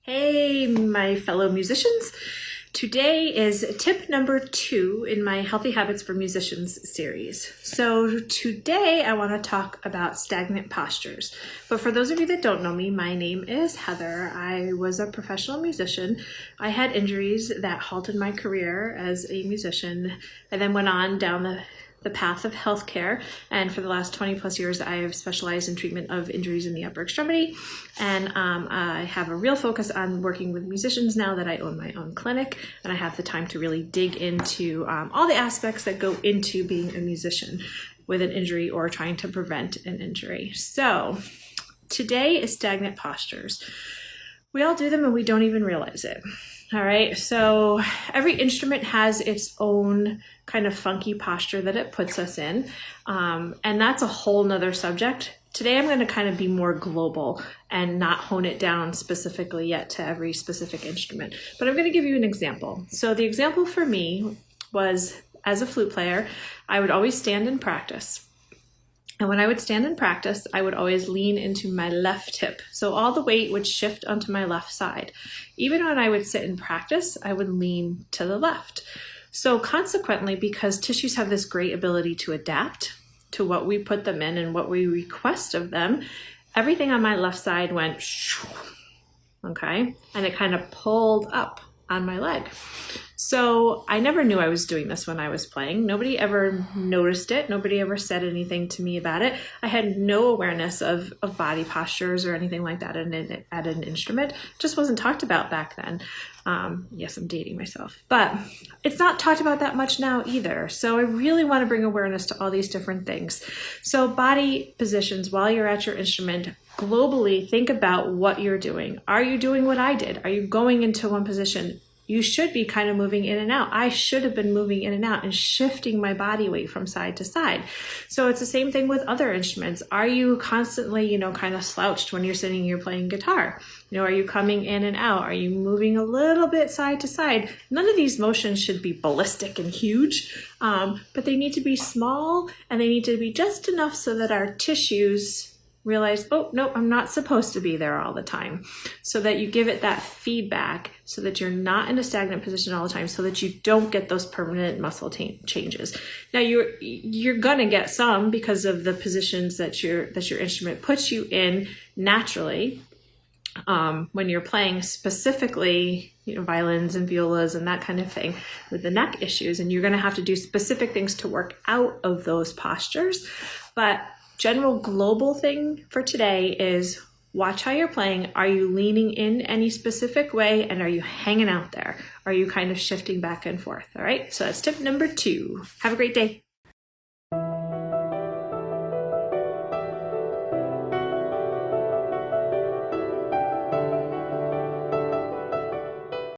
Hey, my fellow musicians. Today is tip number 2 in my Healthy Habits for Musicians series. So today I want to talk about stagnant postures. But for those of you that don't know me, my name is Heather. I was a professional musician. I had injuries that halted my career as a musician. I then went on down the path of healthcare, and for the last 20 plus years I have specialized in treatment of injuries in the upper extremity, and I have a real focus on working with musicians now that I own my own clinic, and I have the time to really dig into all the aspects that go into being a musician with an injury or trying to prevent an injury. So today is stagnant postures. We all do them and we don't even realize it. All right, so every instrument has its own kind of funky posture that it puts us in, and that's a whole nother subject. Today I'm going to kind of be more global and not hone it down specifically yet to every specific instrument, but I'm going to give you an example. So the example for me was, as a flute player, I would always stand in practice. And when I would stand in practice, I would always lean into my left hip. So all the weight would shift onto my left side. Even when I would sit in practice, I would lean to the left. So consequently, because tissues have this great ability to adapt to what we put them in and what we request of them, everything on my left side went, okay? And it kind of pulled up on my leg. So I never knew I was doing this when I was playing. Nobody ever noticed it. Nobody ever said anything to me about it. I had no awareness of body postures or anything like that at an instrument. It just wasn't talked about back then. Yes, I'm dating myself, but it's not talked about that much now either. So I really want to bring awareness to all these different things. So body positions while you're at your instrument. Globally, think about what you're doing. Are you doing what I did? Are you going into one position? You should be kind of moving in and out. I should have been moving in and out and shifting my body weight from side to side. So it's the same thing with other instruments. Are you constantly, kind of slouched when you're sitting here playing guitar? Are you coming in and out? Are you moving a little bit side to side? None of these motions should be ballistic and huge, but they need to be small, and they need to be just enough so that our tissues realize, oh, no, I'm not supposed to be there all the time. So that you give it that feedback so that you're not in a stagnant position all the time, so that you don't get those permanent muscle changes. Now you're gonna get some because of the positions that your instrument puts you in naturally when you're playing, specifically violins and violas and that kind of thing with the neck issues, and you're gonna have to do specific things to work out of those postures. But general global thing for today is watch how you're playing. Are you leaning in any specific way, and are you hanging out there? Are you kind of shifting back and forth? All right, so that's tip number 2. Have a great day.